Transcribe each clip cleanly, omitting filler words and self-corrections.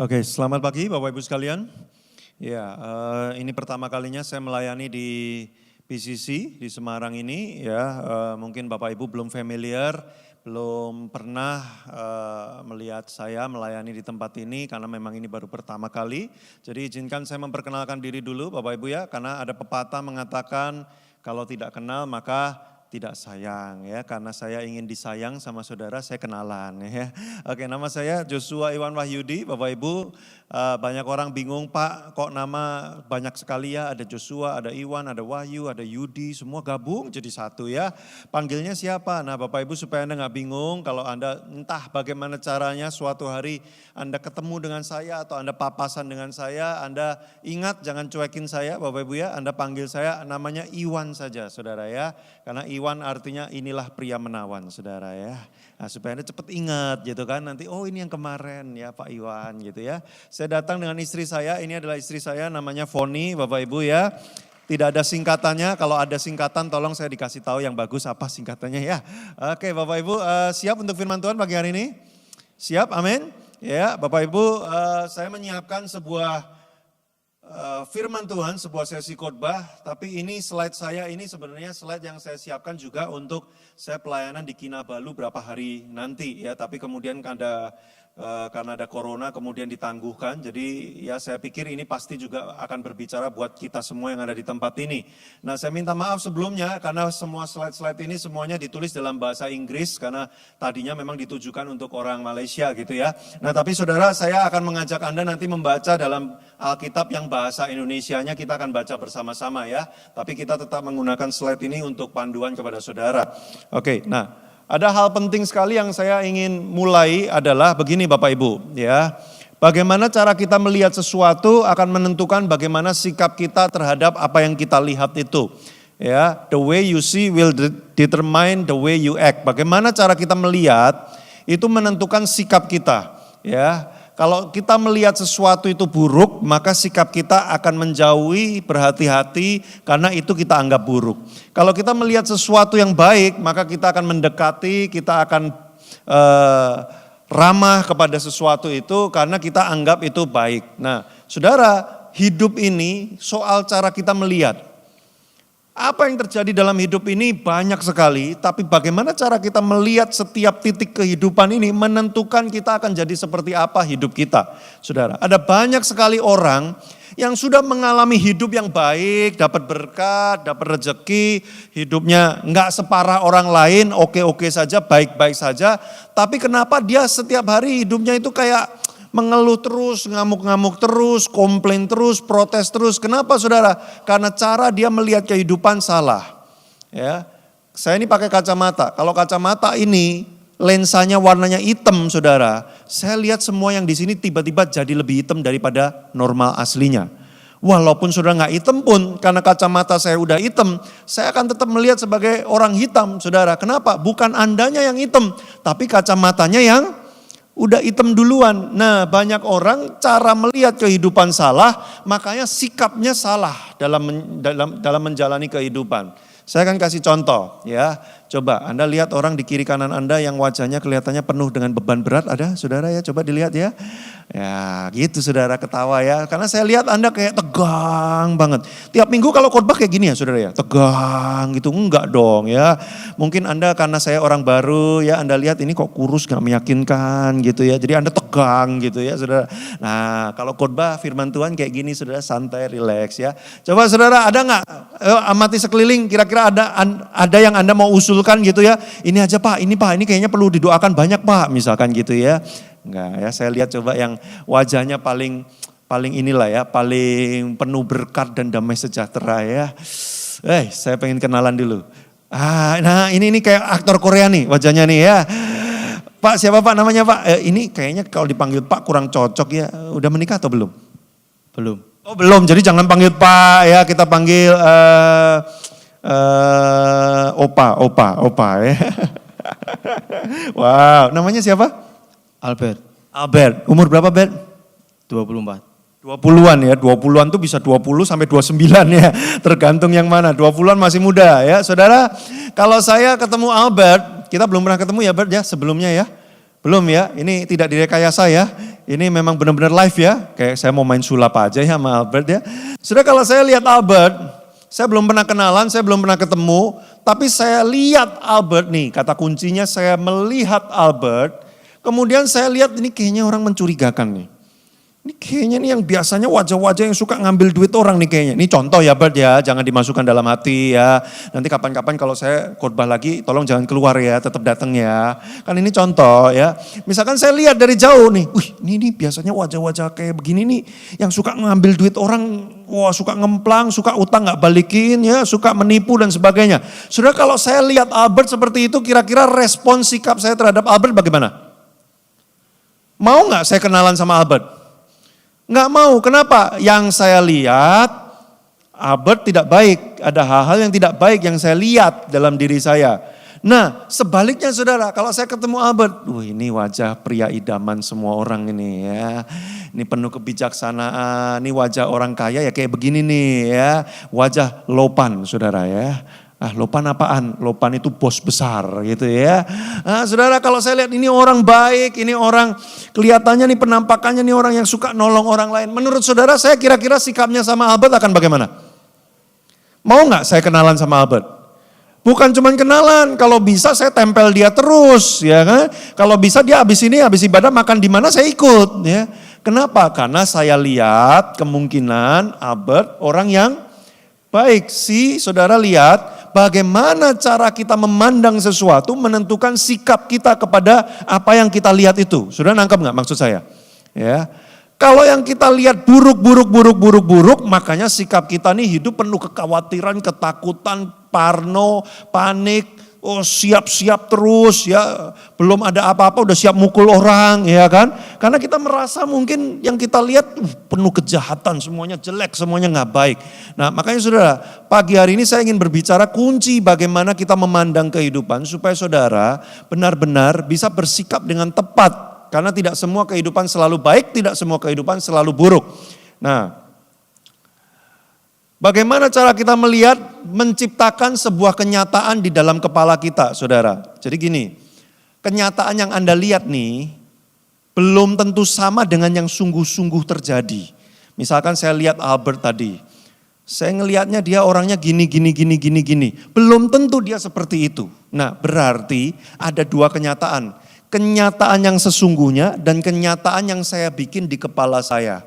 Oke, selamat pagi Bapak Ibu sekalian. Ya, ini pertama kalinya saya melayani di PCC di Semarang ini. Ya, mungkin Bapak Ibu belum familiar, belum pernah melihat saya melayani di tempat ini karena memang ini baru pertama kali. Jadi izinkan saya memperkenalkan diri dulu Bapak Ibu ya, karena ada pepatah mengatakan kalau tidak kenal maka tidak sayang ya, karena saya ingin disayang sama saudara, saya kenalan ya. Oke, nama saya Joshua Iwan Wahyudi, Bapak Ibu. Banyak orang bingung, Pak kok nama banyak sekali ya, ada Joshua, ada Iwan, ada Wahyu, ada Yudi, semua gabung jadi satu ya. Panggilnya siapa? Nah Bapak Ibu supaya Anda nggak bingung, kalau Anda entah bagaimana caranya suatu hari Anda ketemu dengan saya atau Anda papasan dengan saya, Anda ingat jangan cuekin saya Bapak Ibu ya, Anda panggil saya namanya Iwan saja saudara ya. Karena Iwan artinya inilah pria menawan saudara ya. Nah, supaya Anda cepat ingat gitu kan, nanti oh ini yang kemarin ya Pak Iwan gitu ya. Saya datang dengan istri saya, ini adalah istri saya namanya Foni Bapak Ibu ya. Tidak ada singkatannya, kalau ada singkatan tolong saya dikasih tahu yang bagus apa singkatannya ya. Oke Bapak Ibu siap untuk firman Tuhan pagi hari ini? Siap, amin. Ya Bapak Ibu saya menyiapkan sebuah firman Tuhan, sebuah sesi khotbah, tapi ini slide saya ini sebenarnya slide yang saya siapkan juga untuk saya pelayanan di Kinabalu berapa hari nanti ya, tapi kemudian karena ada corona kemudian ditangguhkan, jadi ya saya pikir ini pasti juga akan berbicara buat kita semua yang ada di tempat ini. Nah saya minta maaf sebelumnya karena semua slide-slide ini semuanya ditulis dalam bahasa Inggris karena tadinya memang ditujukan untuk orang Malaysia gitu ya. Nah tapi saudara saya akan mengajak Anda nanti membaca dalam Alkitab yang bahasa Indonesianya, kita akan baca bersama-sama ya. Tapi kita tetap menggunakan slide ini untuk panduan kepada saudara. Oke, nah. Ada hal penting sekali yang saya ingin mulai adalah begini Bapak Ibu ya. Bagaimana cara kita melihat sesuatu akan menentukan bagaimana sikap kita terhadap apa yang kita lihat itu. Ya, the way you see will determine the way you act. Bagaimana cara kita melihat itu menentukan sikap kita ya. Kalau kita melihat sesuatu itu buruk, maka sikap kita akan menjauhi, berhati-hati karena itu kita anggap buruk. Kalau kita melihat sesuatu yang baik, maka kita akan mendekati, kita akan ramah kepada sesuatu itu karena kita anggap itu baik. Nah, saudara, hidup ini soal cara kita melihat. Apa yang terjadi dalam hidup ini banyak sekali, tapi bagaimana cara kita melihat setiap titik kehidupan ini menentukan kita akan jadi seperti apa hidup kita. Saudara, ada banyak sekali orang yang sudah mengalami hidup yang baik, dapat berkat, dapat rezeki, hidupnya enggak separah orang lain, oke-oke saja, baik-baik saja. Tapi kenapa dia setiap hari hidupnya itu kayak mengeluh terus, ngamuk-ngamuk terus, komplain terus, protes terus. Kenapa saudara? Karena cara dia melihat kehidupan salah. Ya, saya ini pakai kacamata. Kalau kacamata ini lensanya warnanya hitam saudara, saya lihat semua yang di sini tiba-tiba jadi lebih hitam daripada normal aslinya. Walaupun saudara nggak hitam pun, karena kacamata saya udah hitam, saya akan tetap melihat sebagai orang hitam saudara. Kenapa? Bukan Andanya yang hitam, tapi kacamatanya yang udah hitam duluan. Nah banyak orang cara melihat kehidupan salah, makanya sikapnya salah dalam menjalani kehidupan. Saya akan kasih contoh ya. Coba Anda lihat orang di kiri kanan Anda yang wajahnya kelihatannya penuh dengan beban berat, ada saudara ya, coba dilihat ya. Ya gitu saudara, ketawa ya, karena saya lihat Anda kayak tegang banget. Tiap minggu kalau khotbah kayak gini ya saudara ya, tegang gitu, enggak dong ya. Mungkin Anda karena saya orang baru ya, Anda lihat ini kok kurus gak meyakinkan gitu ya, jadi Anda tegang gitu ya saudara. Nah kalau khotbah firman Tuhan kayak gini saudara, santai, relax ya. Coba saudara ada gak, amati sekeliling, kira-kira ada yang Anda mau usulkan gitu ya, ini aja Pak, ini kayaknya perlu didoakan banyak Pak, misalkan gitu ya. Enggak ya, saya lihat coba yang wajahnya paling inilah ya, paling penuh berkat dan damai sejahtera ya. Saya pengen kenalan dulu. Nah ini kayak aktor Korea nih wajahnya nih ya. Pak siapa Pak namanya Pak? Ini kayaknya kalau dipanggil Pak kurang cocok ya. Udah menikah atau belum? Belum. Oh belum, jadi jangan panggil Pak ya, kita panggil Opa ya. Wow, namanya siapa? Albert. Umur berapa, Bert? 24. 20-an ya, 20-an tuh bisa 20 sampai 29 ya, tergantung yang mana, 20-an masih muda ya. Saudara, kalau saya ketemu Albert, kita belum pernah ketemu ya Bert ya sebelumnya ya? Belum ya, ini tidak direkayasa ya. Ini memang benar-benar live ya. Kayak saya mau main sulap aja ya sama Albert ya. Sudah kalau saya lihat Albert, saya belum pernah kenalan, saya belum pernah ketemu. Tapi saya lihat Albert nih, kata kuncinya saya melihat Albert. Kemudian saya lihat ini kayaknya orang mencurigakan nih. Ini kayaknya nih yang biasanya wajah-wajah yang suka ngambil duit orang nih kayaknya. Ini contoh ya Bert ya, jangan dimasukkan dalam hati ya. Nanti kapan-kapan kalau saya khotbah lagi tolong jangan keluar ya, tetap datang ya. Kan ini contoh ya. Misalkan saya lihat dari jauh nih, wih ini biasanya wajah-wajah kayak begini nih. Yang suka ngambil duit orang, wah suka ngemplang, suka utang gak balikin ya, suka menipu dan sebagainya. Sudah kalau saya lihat Albert seperti itu, kira-kira respon sikap saya terhadap Albert bagaimana? Mau gak saya kenalan sama Albert? Nggak mau, kenapa? Yang saya lihat, Albert tidak baik. Ada hal-hal yang tidak baik yang saya lihat dalam diri saya. Nah sebaliknya saudara, kalau saya ketemu Albert, ini wajah pria idaman semua orang ini ya. Ini penuh kebijaksanaan, ini wajah orang kaya ya kayak begini nih ya. Wajah lopan saudara ya. Lopan apaan? Lopan itu bos besar gitu ya. Saudara kalau saya lihat ini orang baik, ini orang kelihatannya nih penampakannya nih orang yang suka nolong orang lain. Menurut saudara saya kira-kira sikapnya sama Albert akan bagaimana? Mau gak saya kenalan sama Albert? Bukan cuma kenalan, kalau bisa saya tempel dia terus ya kan. Kalau bisa dia habis ibadah makan di mana saya ikut ya. Kenapa? Karena saya lihat kemungkinan Albert orang yang baik. Saudara lihat bagaimana cara kita memandang sesuatu menentukan sikap kita kepada apa yang kita lihat itu. Sudah nangkep gak maksud saya? Ya. Kalau yang kita lihat buruk, makanya sikap kita nih hidup penuh kekhawatiran, ketakutan, parno, panik. Siap-siap terus ya, belum ada apa-apa udah siap mukul orang ya kan. Karena kita merasa mungkin yang kita lihat penuh kejahatan, semuanya jelek, semuanya gak baik. Nah makanya saudara, pagi hari ini saya ingin berbicara kunci bagaimana kita memandang kehidupan supaya saudara benar-benar bisa bersikap dengan tepat. Karena tidak semua kehidupan selalu baik, tidak semua kehidupan selalu buruk. Nah, bagaimana cara kita melihat, menciptakan sebuah kenyataan di dalam kepala kita, saudara. Jadi gini, kenyataan yang Anda lihat nih, belum tentu sama dengan yang sungguh-sungguh terjadi. Misalkan saya lihat Albert tadi, saya ngelihatnya dia orangnya gini. Belum tentu dia seperti itu. Nah berarti ada dua kenyataan. Kenyataan yang sesungguhnya dan kenyataan yang saya bikin di kepala saya.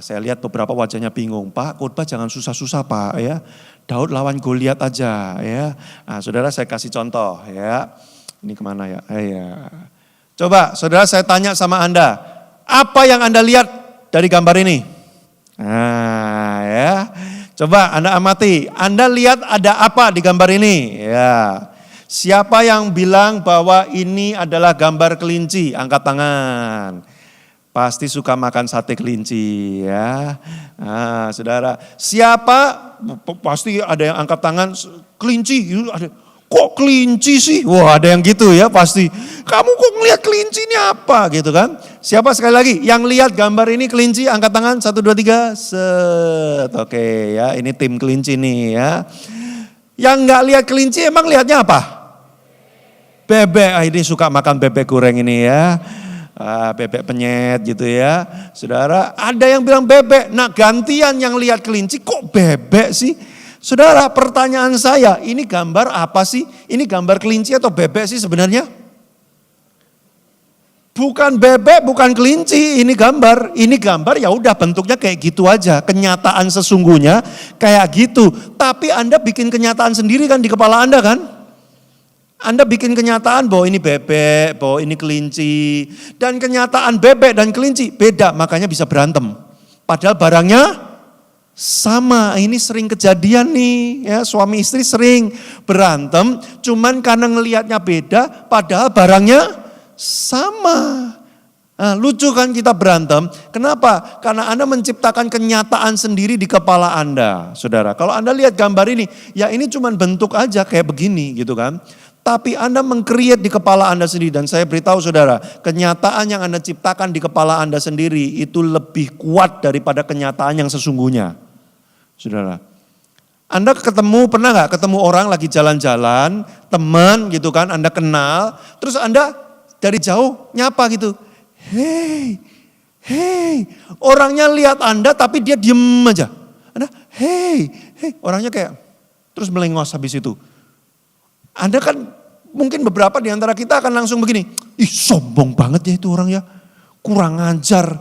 Saya lihat beberapa wajahnya bingung, Pak khotbah jangan susah-susah Pak ya. Daud lawan Goliat aja ya. Saudara saya kasih contoh ya. Ini kemana ya? Coba saudara saya tanya sama Anda, apa yang Anda lihat dari gambar ini? Ya. Coba Anda amati, Anda lihat ada apa di gambar ini? Ya. Siapa yang bilang bahwa ini adalah gambar kelinci? Angkat tangan. Pasti suka makan sate kelinci ya. Saudara, siapa? Pasti ada yang angkat tangan kelinci. Kok kelinci sih? Wah ada yang gitu ya pasti. Kamu kok ngelihat kelinci ini apa gitu kan? Siapa sekali lagi yang lihat gambar ini kelinci? Angkat tangan 1, 2, 3. Set. Oke ya, ini tim kelinci nih ya. Yang nggak lihat kelinci emang lihatnya apa? Bebek, ini suka makan bebek goreng ini ya. Bebek penyet gitu ya. Saudara, ada yang bilang bebek. Nah gantian yang lihat kelinci, kok bebek sih? Saudara, pertanyaan saya, ini gambar apa sih? Ini gambar kelinci atau bebek sih sebenarnya? Bukan bebek, bukan kelinci, ini gambar. Ini gambar ya udah bentuknya kayak gitu aja. Kenyataan sesungguhnya kayak gitu. Tapi Anda bikin kenyataan sendiri kan di kepala Anda kan? Anda bikin kenyataan bahwa ini bebek, bahwa ini kelinci. Dan kenyataan bebek dan kelinci beda, makanya bisa berantem. Padahal barangnya sama. Ini sering kejadian nih, ya suami istri sering berantem. Cuman karena ngelihatnya beda, padahal barangnya sama. Lucu kan kita berantem. Kenapa? Karena Anda menciptakan kenyataan sendiri di kepala Anda, saudara. Kalau Anda lihat gambar ini, ya ini cuman bentuk aja kayak begini gitu kan. Tapi Anda meng-create di kepala Anda sendiri. Dan saya beritahu saudara, kenyataan yang Anda ciptakan di kepala Anda sendiri itu lebih kuat daripada kenyataan yang sesungguhnya. Saudara, Anda pernah gak ketemu orang lagi jalan-jalan, teman gitu kan, Anda kenal, terus Anda dari jauh nyapa gitu. Hey, Hei, orangnya lihat Anda tapi dia diem aja. Anda, hei, orangnya kayak terus melengos habis itu. Anda kan mungkin beberapa di antara kita akan langsung begini, ih sombong banget ya itu orang ya, kurang ajar.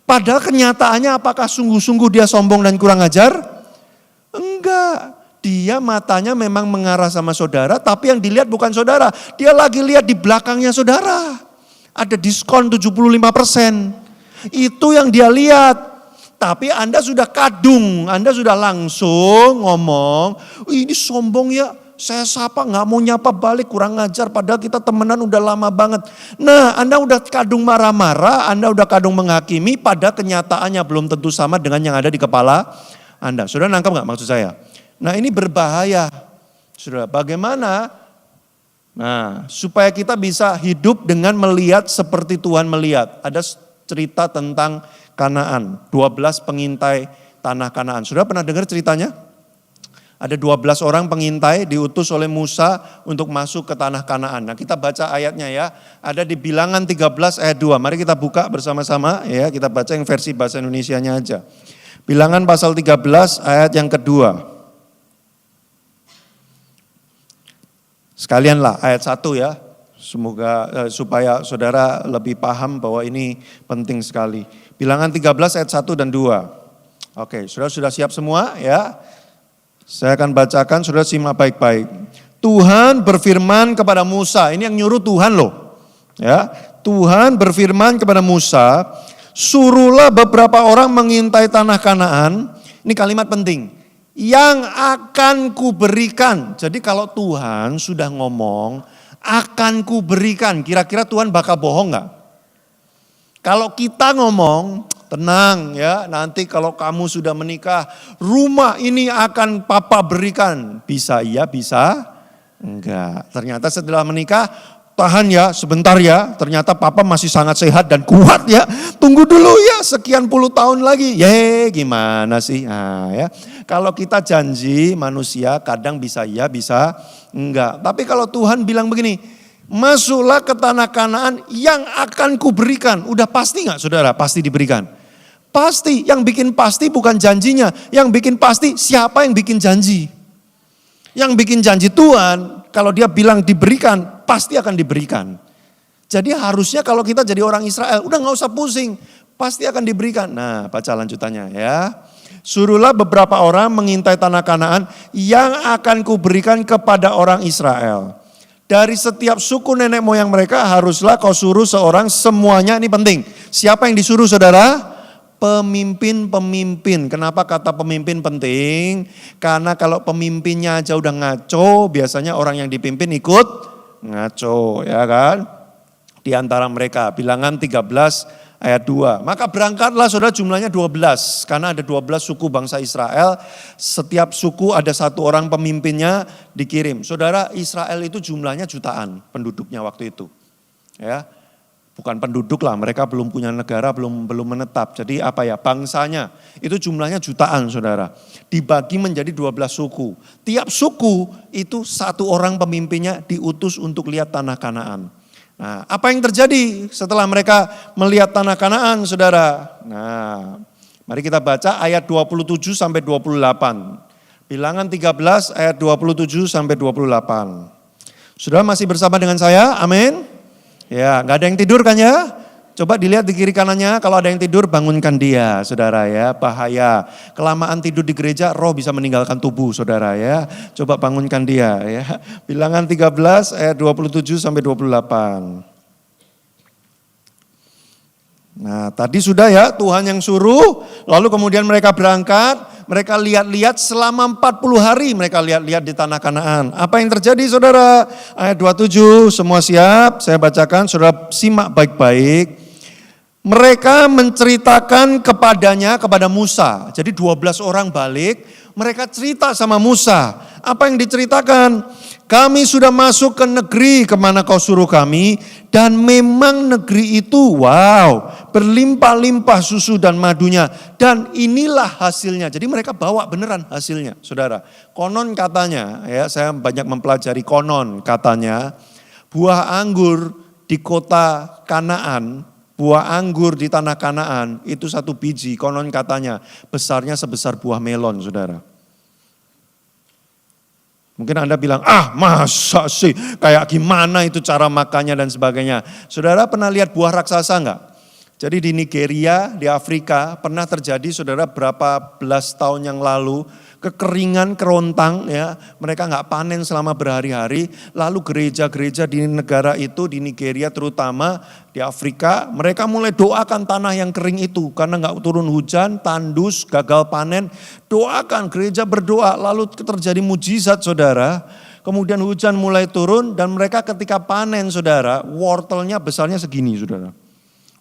Padahal kenyataannya apakah sungguh-sungguh dia sombong dan kurang ajar? Enggak, dia matanya memang mengarah sama saudara, tapi yang dilihat bukan saudara. Dia lagi lihat di belakangnya saudara. Ada diskon 75%. Itu yang dia lihat. Tapi Anda sudah kadung, Anda sudah langsung ngomong, ini sombong ya, saya sapa gak mau nyapa balik, kurang ngajar padahal kita temenan udah lama banget. Nah Anda udah kadung marah-marah, Anda udah kadung menghakimi, pada kenyataannya belum tentu sama dengan yang ada di kepala Anda. Sudah nangkap gak maksud saya? Nah ini berbahaya. Sudah bagaimana? Nah supaya kita bisa hidup dengan melihat seperti Tuhan melihat. Ada cerita tentang Kanaan, 12 pengintai tanah Kanaan. Sudah pernah dengar ceritanya? Ada 12 orang pengintai diutus oleh Musa untuk masuk ke tanah Kanaan. Nah kita baca ayatnya ya, ada di Bilangan 13 ayat 2. Mari kita buka bersama-sama ya, kita baca yang versi bahasa Indonesianya aja. Bilangan pasal 13 ayat yang kedua. Sekalianlah ayat 1 ya. Semoga supaya saudara lebih paham bahwa ini penting sekali. Bilangan 13 ayat 1 dan 2. Oke, saudara sudah siap semua ya? Saya akan bacakan, saudara simak baik-baik. Tuhan berfirman kepada Musa, ini yang nyuruh Tuhan loh. Ya, Tuhan berfirman kepada Musa, suruhlah beberapa orang mengintai tanah Kanaan. Ini kalimat penting. Yang akan kuberikan. Jadi kalau Tuhan sudah ngomong, akan kuberikan. Kira-kira Tuhan bakal bohong gak? Kalau kita ngomong, tenang ya, nanti kalau kamu sudah menikah, rumah ini akan papa berikan. Bisa iya, bisa enggak. Ternyata setelah menikah, tahan ya, sebentar ya, ternyata papa masih sangat sehat dan kuat ya. Tunggu dulu ya, sekian puluh tahun lagi. Gimana sih? Nah, ya. Kalau kita janji manusia kadang bisa iya, bisa enggak. Tapi kalau Tuhan bilang begini, masuklah ke tanah Kanaan yang akan kuberikan. Udah pasti enggak saudara? Pasti diberikan. Pasti, yang bikin pasti bukan janjinya. Yang bikin pasti siapa yang bikin janji. Yang bikin janji Tuhan, kalau dia bilang diberikan, pasti akan diberikan. Jadi harusnya kalau kita jadi orang Israel, udah gak usah pusing. Pasti akan diberikan. Nah baca lanjutannya ya. Suruhlah beberapa orang mengintai tanah Kanaan yang akan kuberikan kepada orang Israel. Dari setiap suku nenek moyang mereka haruslah kau suruh seorang, semuanya ini penting. Siapa yang disuruh saudara? Pemimpin-pemimpin. Kenapa kata pemimpin penting? Karena kalau pemimpinnya aja udah ngaco, biasanya orang yang dipimpin ikut ngaco, ya kan? Di antara mereka, Bilangan 13 ayat 2. Maka berangkatlah saudara, jumlahnya 12. Karena ada 12 suku bangsa Israel. Setiap suku ada satu orang pemimpinnya dikirim. Saudara, Israel itu jumlahnya jutaan penduduknya waktu itu. Ya. Bukan penduduk lah, mereka belum punya negara, belum menetap. Jadi apa ya, bangsanya itu jumlahnya jutaan saudara. Dibagi menjadi 12 suku. Tiap suku itu satu orang pemimpinnya diutus untuk lihat tanah Kanaan. Nah apa yang terjadi setelah mereka melihat tanah Kanaan saudara? Nah mari kita baca ayat 27 sampai 28. Bilangan 13 ayat 27 sampai 28. Saudara masih bersama dengan saya? Amin. Ya, gak ada yang tidur kan ya? Coba dilihat di kiri kanannya, kalau ada yang tidur bangunkan dia, saudara ya. Bahaya, kelamaan tidur di gereja roh bisa meninggalkan tubuh saudara ya. Coba bangunkan dia ya. Bilangan 13 ayat 27 sampai 28. Nah tadi sudah ya, Tuhan yang suruh, lalu kemudian mereka berangkat. Mereka lihat-lihat selama 40 hari mereka lihat-lihat di tanah Kanaan. Apa yang terjadi saudara? Ayat 27, semua siap, saya bacakan, saudara simak baik-baik. Mereka menceritakan kepada Musa. Jadi 12 orang balik, mereka cerita sama Musa. Apa yang diceritakan? Kami sudah masuk ke negeri kemana kau suruh kami. Dan memang negeri itu berlimpah-limpah susu dan madunya. Dan inilah hasilnya. Jadi mereka bawa beneran hasilnya saudara. Konon katanya, ya saya banyak mempelajari konon katanya. Buah anggur di kota Kanaan Buah anggur di tanah Kanaan itu 1 biji, konon katanya besarnya sebesar buah melon, saudara. Mungkin Anda bilang, masa sih, kayak gimana itu cara makannya dan sebagainya. Saudara pernah lihat buah raksasa enggak? Jadi di Nigeria, di Afrika, pernah terjadi saudara berapa belas tahun yang lalu, kekeringan, kerontang, ya, mereka enggak panen selama berhari-hari, lalu gereja-gereja di negara itu, di Nigeria terutama, di Afrika, mereka mulai doakan tanah yang kering itu, karena enggak turun hujan, tandus, gagal panen, doakan, gereja berdoa, lalu terjadi mujizat saudara, kemudian hujan mulai turun, dan mereka ketika panen saudara, wortelnya besarnya segini saudara.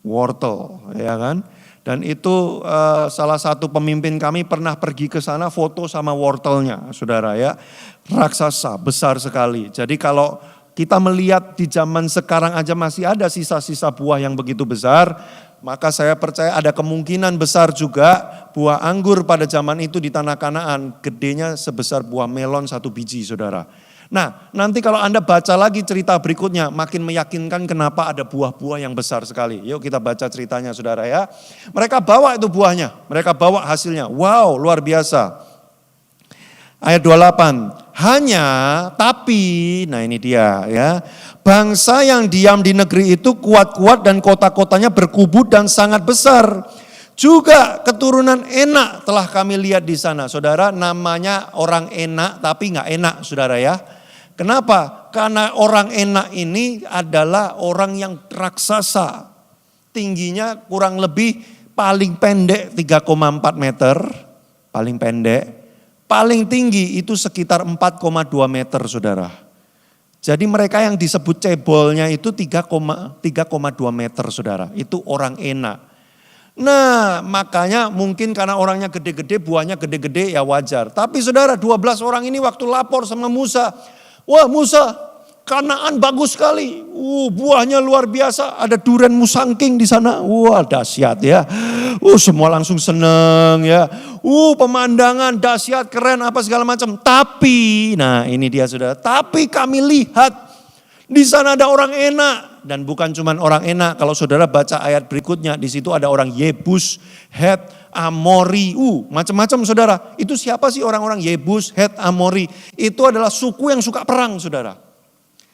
Wortel, ya kan? Dan itu salah satu pemimpin kami pernah pergi ke sana foto sama wortelnya, saudara ya. Raksasa, besar sekali. Jadi kalau kita melihat di zaman sekarang aja masih ada sisa-sisa buah yang begitu besar, maka saya percaya ada kemungkinan besar juga buah anggur pada zaman itu di tanah Kanaan, gedenya sebesar buah melon 1 biji, saudara. Nah, nanti kalau Anda baca lagi cerita berikutnya, makin meyakinkan kenapa ada buah-buah yang besar sekali. Yuk kita baca ceritanya saudara ya. Mereka bawa itu buahnya, mereka bawa hasilnya. Wow, luar biasa. Ayat 28, tapi, nah ini dia ya. Bangsa yang diam di negeri itu kuat-kuat dan kota-kotanya berkubu dan sangat besar. Juga keturunan Enak telah kami lihat di sana. Saudara, namanya orang Enak tapi nggak enak saudara ya. Kenapa? Karena orang Enak ini adalah orang yang raksasa. Tingginya kurang lebih paling pendek 3,4 meter. Paling pendek. Paling tinggi itu sekitar 4,2 meter saudara. Jadi mereka yang disebut cebolnya itu 3,2 meter saudara. Itu orang Enak. Nah makanya mungkin karena orangnya gede-gede, buahnya gede-gede ya wajar. Tapi saudara 12 orang ini waktu lapor sama Musa. Wah Musa, Kanaan bagus sekali. Buahnya luar biasa, ada durian musangking di sana. Wah dahsyat ya. Semua langsung seneng ya. Pemandangan dahsyat, keren apa segala macam. Tapi, nah ini dia saudara. Tapi kami lihat di sana ada orang Enak. Dan bukan cuma orang Enak, kalau saudara baca ayat berikutnya, di situ ada orang Yebus, Het, Amori, macam-macam saudara. Itu siapa sih orang-orang Yebus, Het, Amori? Itu adalah suku yang suka perang saudara.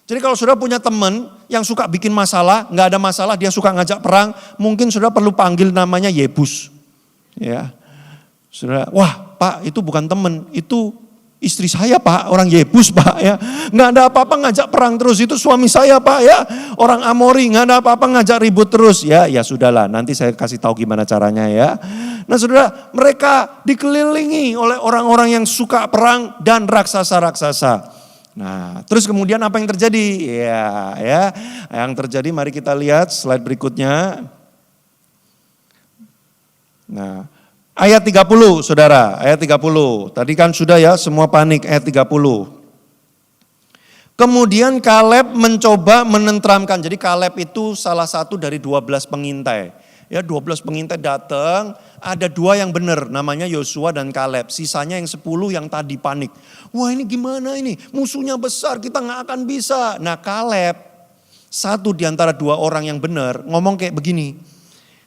Jadi kalau saudara punya teman yang suka bikin masalah, nggak ada masalah, dia suka ngajak perang, mungkin saudara perlu panggil namanya Yebus. Ya, saudara, wah Pak itu bukan teman, itu istri saya Pak, orang Yebus Pak ya. Nggak ada apa-apa ngajak perang terus, itu suami saya Pak ya. Orang Amori, nggak ada apa-apa ngajak ribut terus. Ya sudahlah, nanti saya kasih tahu gimana caranya ya. Nah saudara, mereka dikelilingi oleh orang-orang yang suka perang dan raksasa-raksasa. Nah terus kemudian apa yang terjadi? Ya, yang terjadi mari kita lihat slide berikutnya. Nah, ayat 30 saudara, ayat 30. Tadi kan sudah ya semua panik ayat 30. Kemudian Kaleb mencoba menenteramkan. Jadi Kaleb itu salah satu dari 12 pengintai. Ya 12 pengintai datang, ada 2 yang benar namanya Yosua dan Kaleb. Sisanya yang 10 yang tadi panik. Wah ini gimana ini, musuhnya besar kita gak akan bisa. Nah Kaleb, satu di antara 2 orang yang benar ngomong kayak begini.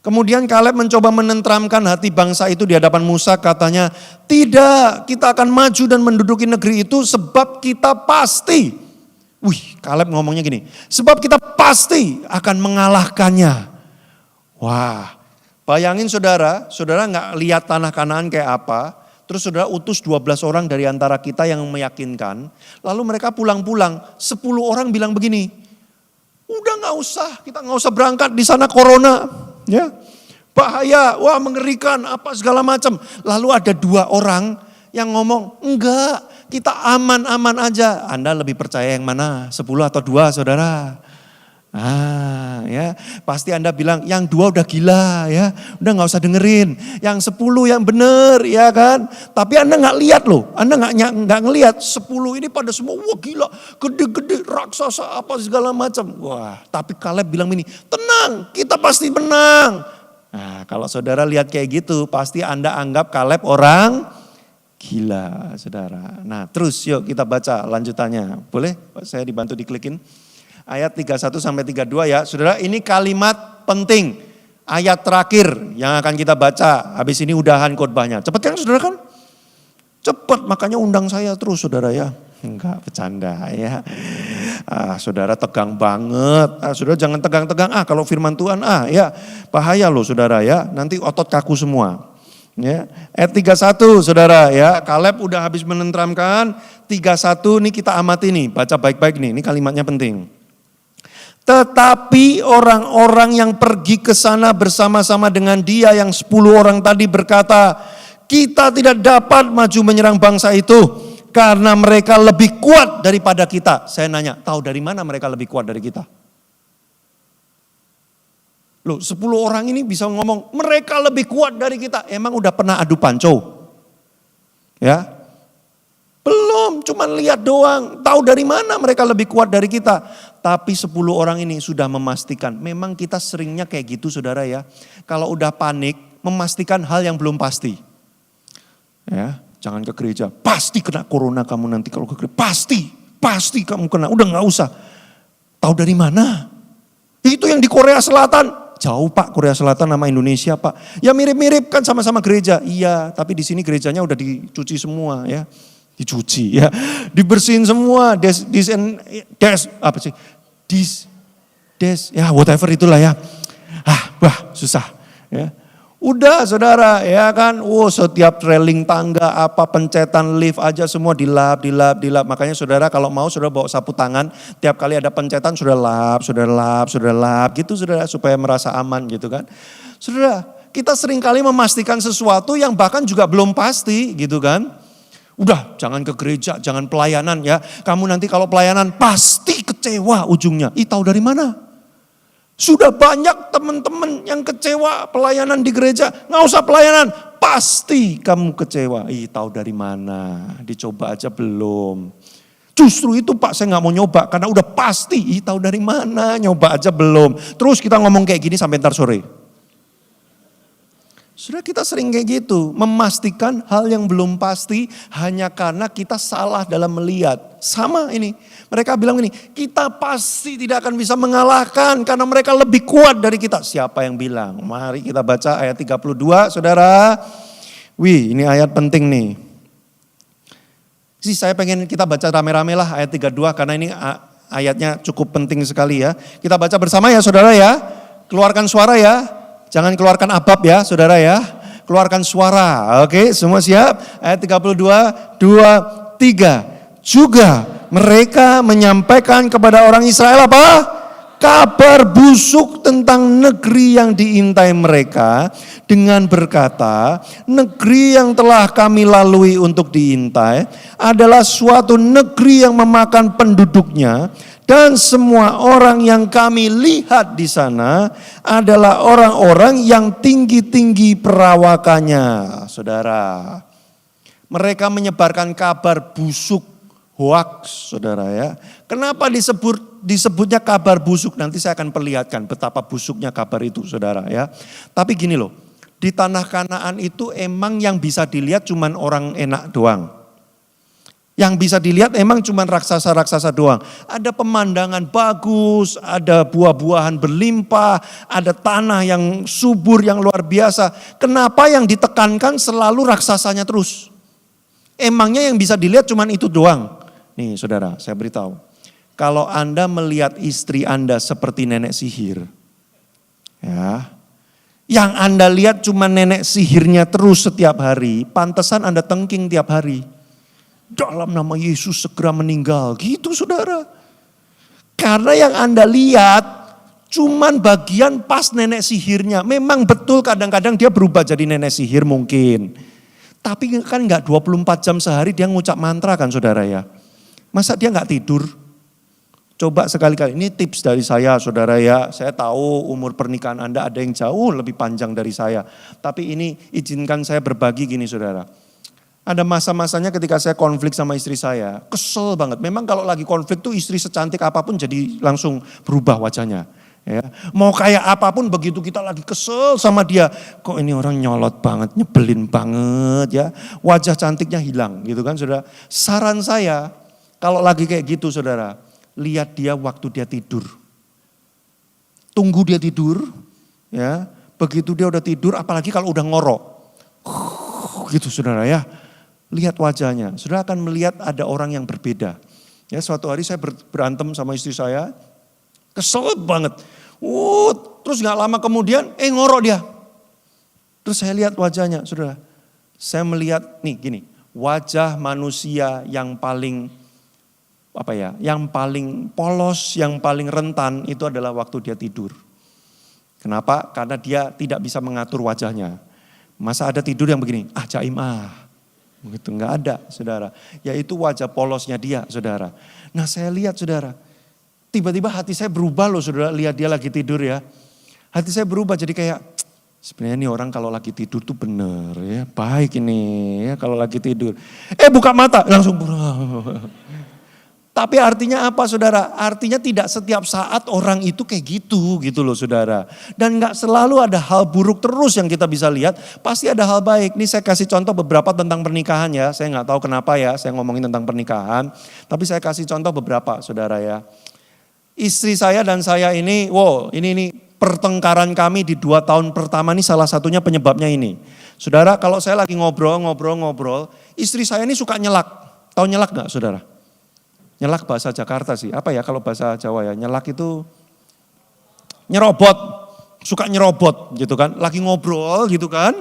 Kemudian Kaleb mencoba menenteramkan hati bangsa itu di hadapan Musa, katanya, tidak, kita akan maju dan menduduki negeri itu sebab kita pasti. Kaleb ngomongnya gini, sebab kita pasti akan mengalahkannya. Wah, bayangin saudara gak lihat tanah Kanaan kayak apa, terus saudara utus 12 orang dari antara kita yang meyakinkan, lalu mereka pulang-pulang, 10 orang bilang begini, udah gak usah, kita gak usah berangkat di sana corona. Ya, bahaya, wah mengerikan, apa segala macam. Lalu ada 2 orang yang ngomong, enggak, kita aman-aman aja. Anda lebih percaya yang mana, 10 atau 2 saudara? Ya, pasti Anda bilang yang 2 udah gila ya, udah gak usah dengerin. Yang 10 yang bener ya kan. Tapi Anda gak lihat loh, Anda gak ngelihat 10 ini pada semua, wah gila, gede-gede, raksasa apa segala macam. Wah, tapi Kaleb bilang ini, tenang, kita pasti menang. Nah, kalau saudara lihat kayak gitu, pasti Anda anggap Kaleb orang gila, saudara. Nah, terus yuk kita baca lanjutannya. Boleh? Saya dibantu diklikin. Ayat 31 sampai 32 ya. Saudara, ini kalimat penting. ayat terakhir yang akan kita baca. Habis ini udahan khotbahnya. Cepet kan saudara kan? Cepet, makanya undang saya terus saudara ya. Enggak, bercanda ya. Saudara tegang banget. Saudara jangan tegang-tegang. Kalau firman Tuhan ya bahaya loh saudara ya. Nanti otot kaku semua. Ya, ayat 31 saudara ya, Kaleb udah habis menenteramkan, 31 nih kita amati nih, baca baik-baik nih, ini kalimatnya penting. Tetapi orang-orang yang pergi ke sana bersama-sama dengan dia yang 10 orang tadi berkata, kita tidak dapat maju menyerang bangsa itu karena mereka lebih kuat daripada kita. Saya nanya, tahu dari mana mereka lebih kuat dari kita? Loh 10 orang ini bisa ngomong mereka lebih kuat dari kita. Emang udah pernah adu panco? Ya? Belum, cuman lihat doang. Tahu dari mana mereka lebih kuat dari kita. Tapi 10 orang ini sudah memastikan. Memang kita seringnya kayak gitu saudara ya. Kalau udah panik, memastikan hal yang belum pasti. Ya, jangan ke gereja. Pasti kena corona kamu nanti kalau ke gereja. Pasti kamu kena. Udah gak usah. Tahu dari mana? Itu yang di Korea Selatan. Jauh Pak, Korea Selatan sama Indonesia Pak. Ya mirip-mirip kan sama-sama gereja. Iya, tapi di sini gerejanya udah dicuci semua ya. Dicuci ya. Dibersihin semua. Ya whatever itulah ya. Susah ya. Udah saudara ya kan. Setiap railing tangga pencetan lift aja semua dilap. Makanya saudara kalau mau saudara bawa sapu tangan. Tiap kali ada pencetan saudara lap gitu saudara. Supaya merasa aman gitu kan. Saudara kita sering kali memastikan sesuatu yang bahkan juga belum pasti gitu kan. Udah jangan ke gereja, jangan pelayanan ya. Kamu nanti kalau pelayanan pasti kecewa ujungnya. Tahu dari mana? Sudah banyak teman-teman yang kecewa pelayanan di gereja. Nggak usah pelayanan, pasti kamu kecewa. Tahu dari mana? Dicoba aja belum. Justru itu Pak saya nggak mau nyoba karena udah pasti. Tahu dari mana? Nyoba aja belum. Terus kita ngomong kayak gini sampai ntar sore. Sudah kita sering kayak gitu, memastikan hal yang belum pasti hanya karena kita salah dalam melihat. Sama ini, mereka bilang ini, kita pasti tidak akan bisa mengalahkan karena mereka lebih kuat dari kita. Siapa yang bilang? Mari kita baca ayat 32 saudara. Ini ayat penting nih. Saya pengen kita baca rame-rame lah ayat 32 karena ini ayatnya cukup penting sekali ya. Kita baca bersama ya saudara ya, keluarkan suara ya. Jangan keluarkan abab ya saudara ya. Keluarkan suara. Oke semua siap. Ayat 32, 2, 3. Juga mereka menyampaikan kepada orang Israel apa? Kabar busuk tentang negeri yang diintai mereka. Dengan berkata negeri yang telah kami lalui untuk diintai adalah suatu negeri yang memakan penduduknya. Dan semua orang yang kami lihat di sana adalah orang-orang yang tinggi-tinggi perawakannya. Saudara, mereka menyebarkan kabar busuk, hoax saudara ya. Kenapa disebutnya kabar busuk? Nanti saya akan perlihatkan betapa busuknya kabar itu saudara ya. Tapi gini loh, di tanah Kanaan itu emang yang bisa dilihat cuman orang enak doang. Yang bisa dilihat emang cuma raksasa-raksasa doang. Ada pemandangan bagus, ada buah-buahan berlimpah, ada tanah yang subur, yang luar biasa. Kenapa yang ditekankan selalu raksasanya terus? Emangnya yang bisa dilihat cuma itu doang? Nih saudara, saya beritahu. Kalau Anda melihat istri Anda seperti nenek sihir, ya, yang Anda lihat cuma nenek sihirnya terus setiap hari, pantesan Anda tengking tiap hari. Dalam nama Yesus segera meninggal. Gitu saudara. Karena yang Anda lihat cuman bagian pas nenek sihirnya. Memang betul kadang-kadang dia berubah jadi nenek sihir mungkin. Tapi kan enggak 24 jam sehari dia ngucap mantra kan saudara ya. Masa dia enggak tidur? Coba sekali-kali, ini tips dari saya saudara ya. Saya tahu umur pernikahan Anda ada yang jauh lebih panjang dari saya. Tapi ini izinkan saya berbagi gini saudara. Ada masa-masanya ketika saya konflik sama istri saya, kesel banget. Memang kalau lagi konflik tuh istri secantik apapun jadi langsung berubah wajahnya. Ya. Mau kayak apapun begitu kita lagi kesel sama dia, kok ini orang nyolot banget, nyebelin banget ya. Wajah cantiknya hilang gitu kan saudara. Saran saya kalau lagi kayak gitu saudara, lihat dia waktu dia tidur. Tunggu dia tidur ya. Begitu dia udah tidur, apalagi kalau udah ngorok. Gitu saudara ya. Lihat wajahnya. Saudara akan melihat ada orang yang berbeda. Ya, suatu hari saya berantem sama istri saya. Kesel banget. Terus gak lama kemudian, ngorok dia. Terus saya lihat wajahnya, saudara. Saya melihat, nih gini. Wajah manusia yang paling yang paling polos, yang paling rentan itu adalah waktu dia tidur. Kenapa? Karena dia tidak bisa mengatur wajahnya. Masa ada tidur yang begini, jaim begitu, enggak ada saudara. Yaitu wajah polosnya dia saudara. Nah saya lihat saudara, tiba-tiba hati saya berubah loh saudara, lihat dia lagi tidur ya. Hati saya berubah jadi kayak, sebenarnya nih orang kalau lagi tidur tuh bener ya, baik ini ya kalau lagi tidur. Buka mata, langsung Tapi artinya apa saudara? Artinya tidak setiap saat orang itu kayak gitu loh saudara. Dan gak selalu ada hal buruk terus yang kita bisa lihat. Pasti ada hal baik. Ini saya kasih contoh beberapa tentang pernikahan ya. Saya gak tahu kenapa ya saya ngomongin tentang pernikahan. Tapi saya kasih contoh beberapa saudara ya. Istri saya dan saya ini, ini pertengkaran kami di 2 tahun pertama ini salah satunya penyebabnya ini. Saudara kalau saya lagi ngobrol, istri saya ini suka nyelak. Tahu nyelak gak saudara? Nyelak bahasa Jakarta sih, apa ya kalau bahasa Jawa ya, nyelak itu nyerobot, suka nyerobot gitu kan, lagi ngobrol gitu kan,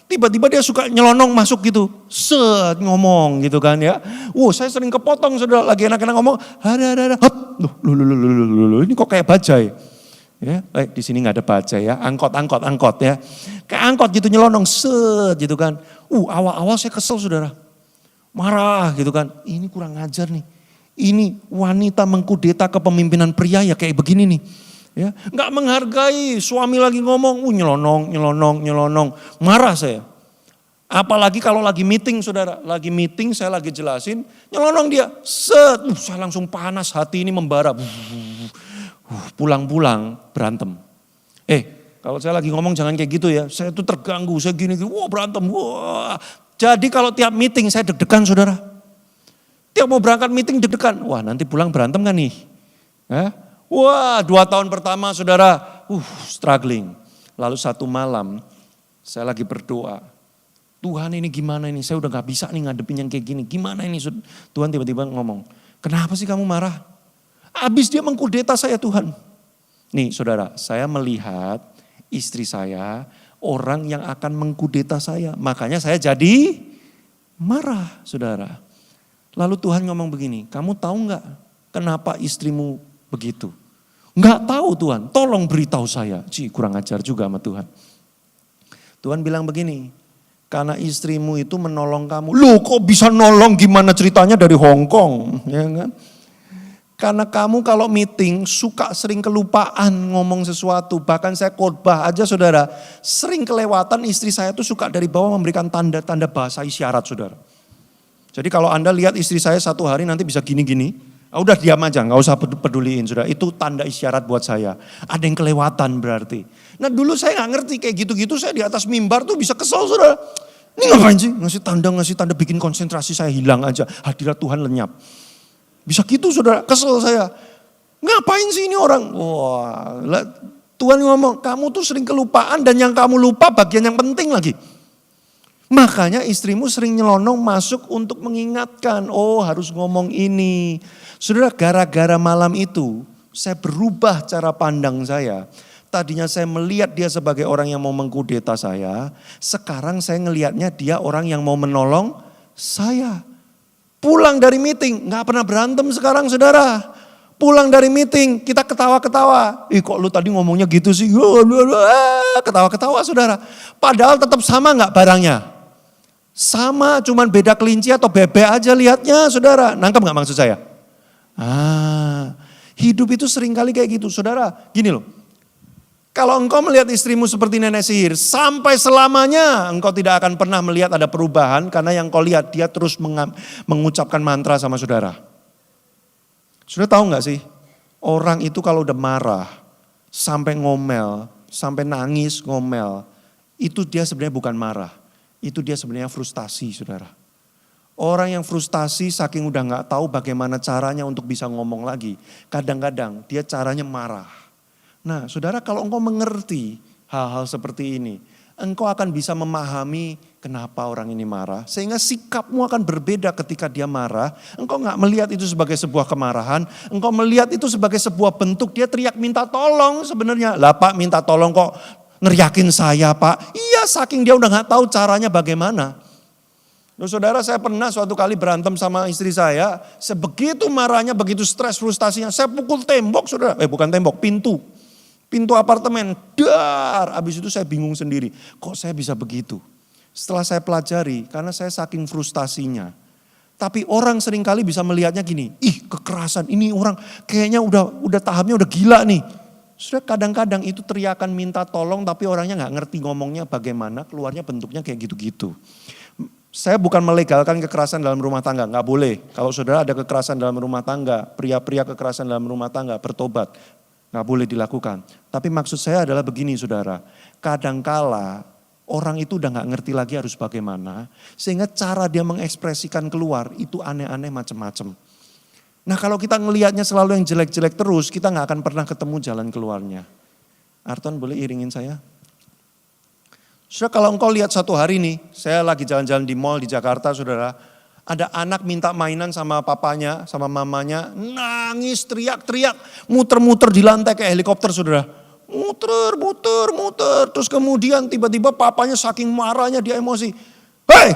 tiba-tiba dia suka nyelonong masuk gitu, ngomong gitu kan ya. Saya sering kepotong saudara, lagi enak-enak ngomong, ini kok kayak bajai. Ya, di sini nggak ada bajai ya, angkot ya, kayak angkot gitu nyelonong, gitu kan. Awal-awal saya kesel saudara, marah gitu kan, ini kurang ajar nih. Ini wanita mengkudeta kepemimpinan pria ya kayak begini nih. Ya, nggak menghargai suami lagi ngomong, nyelonong. Marah saya. Apalagi kalau lagi meeting saudara, saya lagi jelasin, nyelonong dia. Saya langsung panas, hati ini membara. Pulang-pulang berantem. Kalau saya lagi ngomong jangan kayak gitu ya, saya tuh terganggu, saya gini, berantem. Jadi kalau tiap meeting saya deg-degan saudara. Tiap mau berangkat meeting deg-degan. Nanti pulang berantem kan nih. 2 tahun pertama saudara, struggling. Lalu satu malam saya lagi berdoa. Tuhan ini gimana ini, saya udah gak bisa nih ngadepin yang kayak gini. Gimana ini Tuhan tiba-tiba ngomong, kenapa sih kamu marah? Abis dia mengkudeta saya Tuhan. Nih saudara, saya melihat istri saya orang yang akan mengkudeta saya. Makanya saya jadi marah saudara. Lalu Tuhan ngomong begini, kamu tahu gak kenapa istrimu begitu? Gak tahu Tuhan, tolong beritahu saya. Kurang ajar juga sama Tuhan. Tuhan bilang begini, karena istrimu itu menolong kamu. Loh kok bisa nolong, gimana ceritanya dari Hong Kong? Ya kan? Karena kamu kalau meeting suka sering kelupaan ngomong sesuatu. Bahkan saya khotbah aja saudara, sering kelewatan istri saya tuh suka dari bawah memberikan tanda-tanda bahasa isyarat saudara. Jadi kalau Anda lihat istri saya satu hari nanti bisa gini-gini, udah diam aja, gak usah peduliin saudara. Itu tanda isyarat buat saya. Ada yang kelewatan berarti. Nah dulu saya gak ngerti kayak gitu-gitu, saya di atas mimbar tuh bisa kesel saudara. Ini ngapain sih? Ngasih tanda bikin konsentrasi saya hilang aja. Hadirat Tuhan lenyap. Bisa gitu saudara, kesel saya. Ngapain sih ini orang? Tuhan ngomong, kamu tuh sering kelupaan dan yang kamu lupa bagian yang penting lagi. Makanya istrimu sering nyelonong masuk untuk mengingatkan, harus ngomong ini. Saudara, gara-gara malam itu saya berubah cara pandang saya. Tadinya saya melihat dia sebagai orang yang mau mengkudeta saya. Sekarang saya ngelihatnya dia orang yang mau menolong saya. Pulang dari meeting, gak pernah berantem sekarang saudara. Pulang dari meeting, kita ketawa-ketawa. Kok lu tadi ngomongnya gitu sih? Ketawa-ketawa saudara. Padahal tetap sama gak barangnya? Sama, cuman beda kelinci atau bebek aja lihatnya saudara. Nangkep gak maksud saya? Hidup itu seringkali kayak gitu saudara. Gini loh, kalau engkau melihat istrimu seperti nenek sihir, sampai selamanya engkau tidak akan pernah melihat ada perubahan. Karena yang kau lihat dia terus mengucapkan mantra sama saudara. Saudara tahu gak sih? Orang itu kalau udah marah, sampai ngomel, sampai nangis ngomel. Itu dia sebenarnya bukan marah. Itu dia sebenarnya frustasi saudara. Orang yang frustasi saking udah gak tahu bagaimana caranya untuk bisa ngomong lagi. Kadang-kadang dia caranya marah. Nah saudara kalau engkau mengerti hal-hal seperti ini, engkau akan bisa memahami kenapa orang ini marah. Sehingga sikapmu akan berbeda ketika dia marah. Engkau gak melihat itu sebagai sebuah kemarahan. Engkau melihat itu sebagai sebuah bentuk dia teriak minta tolong sebenarnya. Lah Pak minta tolong kok neriakin saya Pak. Iya saking dia udah gak tahu caranya bagaimana. Loh, saudara saya pernah suatu kali berantem sama istri saya. Sebegitu marahnya, begitu stres frustasinya. Saya pukul tembok saudara. Bukan tembok, pintu apartemen, dar. Abis itu saya bingung sendiri, kok saya bisa begitu? Setelah saya pelajari, karena saya saking frustasinya. Tapi orang seringkali bisa melihatnya gini, ih kekerasan, ini orang kayaknya udah tahapnya udah gila nih. Sudah kadang-kadang itu teriakan minta tolong, tapi orangnya gak ngerti ngomongnya bagaimana, keluarnya bentuknya kayak gitu-gitu. Saya bukan melegalkan kekerasan dalam rumah tangga, gak boleh. Kalau saudara ada kekerasan dalam rumah tangga, pria-pria kekerasan dalam rumah tangga, bertobat. Gak boleh dilakukan. Tapi maksud saya adalah begini saudara. Kadangkala orang itu udah gak ngerti lagi harus bagaimana. Sehingga cara dia mengekspresikan keluar itu aneh-aneh macam-macam. Nah kalau kita ngelihatnya selalu yang jelek-jelek terus, kita gak akan pernah ketemu jalan keluarnya. Arton boleh iringin saya? Saudara kalau engkau lihat satu hari nih, saya lagi jalan-jalan di mall di Jakarta saudara. Ada anak minta mainan sama papanya, sama mamanya, nangis, teriak-teriak, muter-muter di lantai kayak helikopter saudara. Muter. Terus kemudian tiba-tiba papanya saking marahnya dia emosi. Hei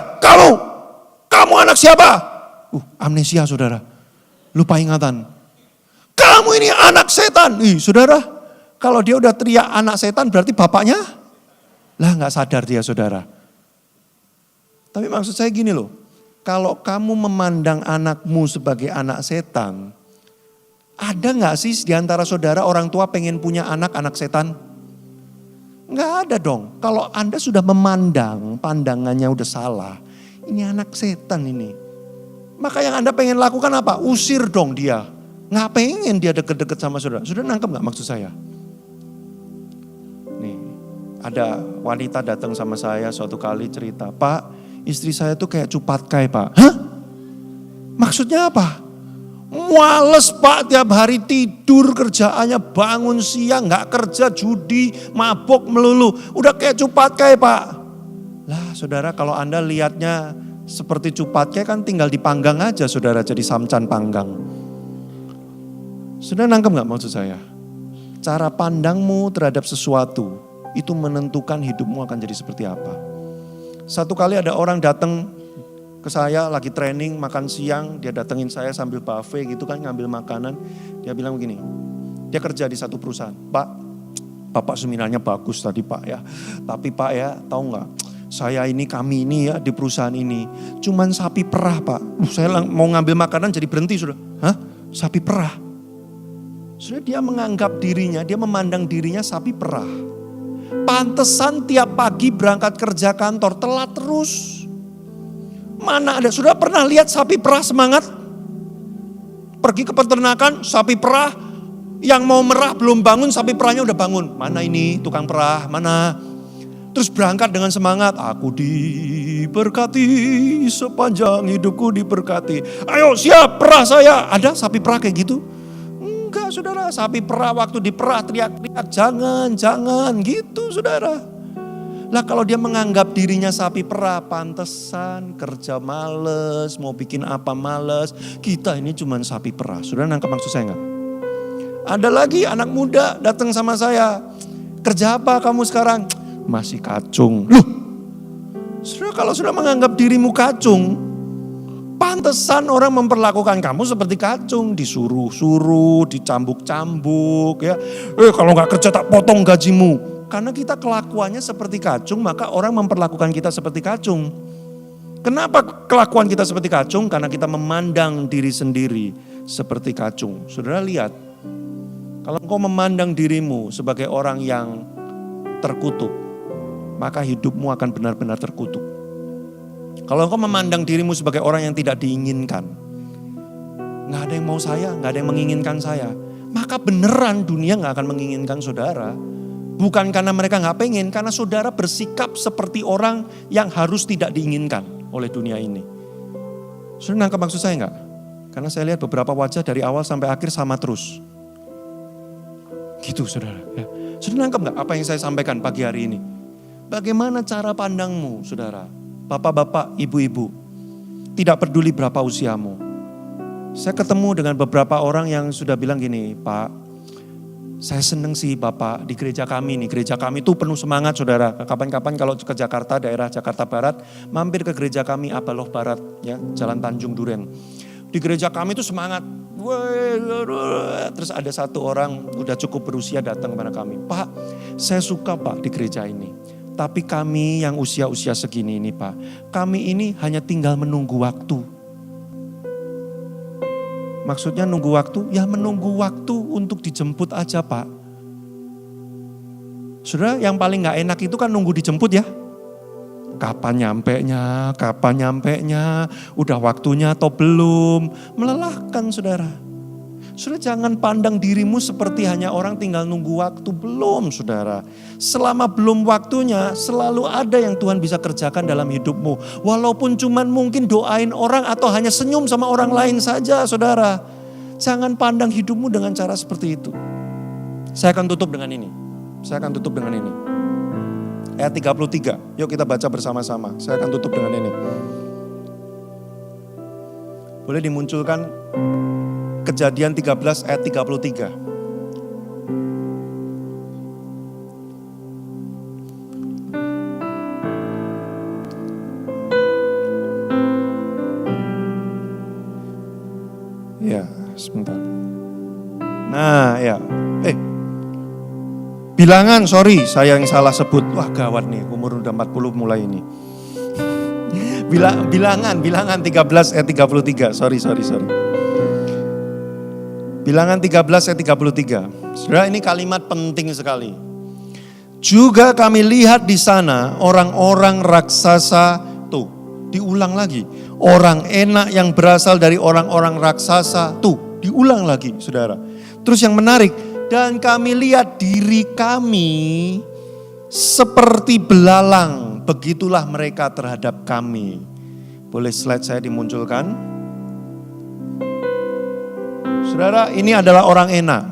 kamu anak siapa? Amnesia saudara, lupa ingatan. Kamu ini anak setan. Saudara, kalau dia udah teriak anak setan berarti bapaknya, lah gak sadar dia saudara. Tapi maksud saya gini loh. Kalau kamu memandang anakmu sebagai anak setan, ada gak sih di antara saudara orang tua pengen punya anak setan? Gak ada dong. Kalau Anda sudah memandang, pandangannya udah salah. Ini anak setan ini. Maka yang Anda pengen lakukan apa? Usir dong dia. Gak pengen dia deket-deket sama saudara. Saudara nangkep gak maksud saya? Nih, ada wanita datang sama saya suatu kali cerita, Pak, istri saya tuh kayak cupatkai Pak. Hah? Maksudnya apa? Males Pak, tiap hari tidur, kerjaannya bangun siang, gak kerja, judi, mabok melulu. Udah kayak cupatkai Pak. Lah saudara kalau Anda lihatnya seperti cupatkai kan tinggal dipanggang aja saudara jadi samcan panggang. Saudara nangkep gak maksud saya? Cara pandangmu terhadap sesuatu itu menentukan hidupmu akan jadi seperti apa. Satu kali ada orang datang ke saya lagi training makan siang, dia datengin saya sambil buffet gitu kan ngambil makanan. Dia bilang begini, dia kerja di satu perusahaan. Pak, Bapak seminarnya bagus tadi Pak ya. Tapi Pak ya tahu nggak, kami ini ya di perusahaan ini cuman sapi perah Pak. Saya mau ngambil makanan jadi berhenti sudah. Hah? Sapi perah? Sudah dia menganggap dirinya, dia memandang dirinya sapi perah. Pantesan tiap pagi berangkat kerja kantor telat terus. Mana ada, sudah pernah lihat sapi perah semangat? Pergi ke peternakan, sapi perah yang mau merah belum bangun, sapi perahnya udah bangun. Mana ini tukang perah, mana? Terus berangkat dengan semangat, aku diberkati, sepanjang hidupku diberkati. Ayo siap perah saya, ada sapi perah kayak gitu? Enggak saudara, sapi perah waktu diperah teriak-teriak jangan gitu saudara. Lah kalau dia menganggap dirinya sapi perah, pantesan kerja males, mau bikin apa males. Kita ini cuman sapi perah, saudara nangkep maksud saya enggak? Ada lagi anak muda datang sama saya, kerja apa kamu sekarang? Masih kacung. Loh, saudara kalau sudah menganggap dirimu kacung, pantesan orang memperlakukan kamu seperti kacung, disuruh-suruh, dicambuk-cambuk ya. Kalau nggak kerja tak potong gajimu. Karena kita kelakuannya seperti kacung, maka orang memperlakukan kita seperti kacung. Kenapa kelakuan kita seperti kacung? Karena kita memandang diri sendiri seperti kacung. Saudara lihat, kalau engkau memandang dirimu sebagai orang yang terkutuk, maka hidupmu akan benar-benar terkutuk. Kalau engkau memandang dirimu sebagai orang yang tidak diinginkan, gak ada yang mau saya, gak ada yang menginginkan saya, maka beneran dunia gak akan menginginkan saudara. Bukan karena mereka gak pengen, karena saudara bersikap seperti orang yang harus tidak diinginkan oleh dunia ini. Saudara nangkep maksud saya gak? Karena saya lihat beberapa wajah dari awal sampai akhir sama terus. Gitu saudara. Ya. Sudah nangkep gak apa yang saya sampaikan pagi hari ini? Bagaimana cara pandangmu, saudara? Bapak-bapak, ibu-ibu, tidak peduli berapa usiamu. Saya ketemu dengan beberapa orang yang sudah bilang gini, Pak, saya seneng sih Bapak di gereja kami nih. Gereja kami tuh penuh semangat, saudara. Kapan-kapan kalau ke Jakarta, daerah Jakarta Barat, mampir ke gereja kami Abaloh Barat, ya, Jalan Tanjung Duren. Di gereja kami tuh semangat. Terus ada satu orang udah cukup berusia datang kepada kami. Pak, saya suka Pak di gereja ini. Tapi kami yang usia-usia segini ini Pak, kami ini hanya tinggal menunggu waktu. Maksudnya nunggu waktu? Ya menunggu waktu untuk dijemput aja Pak. Saudara, yang paling gak enak itu kan nunggu dijemput ya. Kapan nyampenya, udah waktunya atau belum. Melelahkan saudara. Saudara jangan pandang dirimu seperti hanya orang tinggal nunggu waktu. Belum saudara. Selama belum waktunya selalu ada yang Tuhan bisa kerjakan dalam hidupmu. Walaupun cuman mungkin doain orang atau hanya senyum sama orang lain saja saudara. Jangan pandang hidupmu dengan cara seperti itu. Saya akan tutup dengan ini. Ayat 33. Yuk kita baca bersama-sama. Saya akan tutup dengan ini. Boleh dimunculkan Kejadian 13 ayat 33. Ya, sebentar. Nah, ya. Bilangan, sorry, saya yang salah sebut. Wah, gawat nih, umur udah 40 mulai ini. Bilangan 13 ayat 33. Sorry. Bilangan 13 ayat 33. Saudara, ini kalimat penting sekali. Juga kami lihat di sana orang-orang raksasa, tuh diulang lagi. Orang enak yang berasal dari orang-orang raksasa, tuh diulang lagi saudara. Terus yang menarik, dan kami lihat diri kami seperti belalang, begitulah mereka terhadap kami. Boleh slide saya dimunculkan? Saudara, ini adalah orang enak.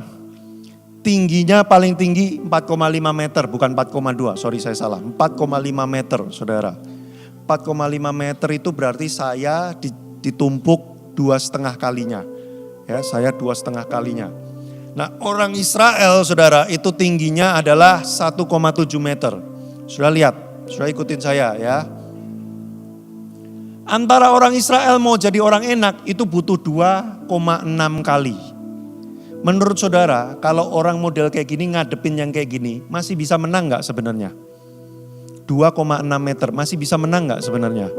Tingginya paling tinggi 4,5 meter, bukan 4,2. Sorry saya salah, 4,5 meter saudara. 4,5 meter itu berarti saya ditumpuk 2,5 kalinya. Ya, saya 2,5 kalinya. Nah, orang Israel saudara itu tingginya adalah 1,7 meter. Sudah lihat, sudah ikutin saya ya. Antara orang Israel mau jadi orang enak itu butuh 2,6 kali. Menurut saudara, kalau orang model kayak gini ngadepin yang kayak gini, masih bisa menang gak sebenarnya? 2,6 meter, masih bisa menang gak sebenarnya?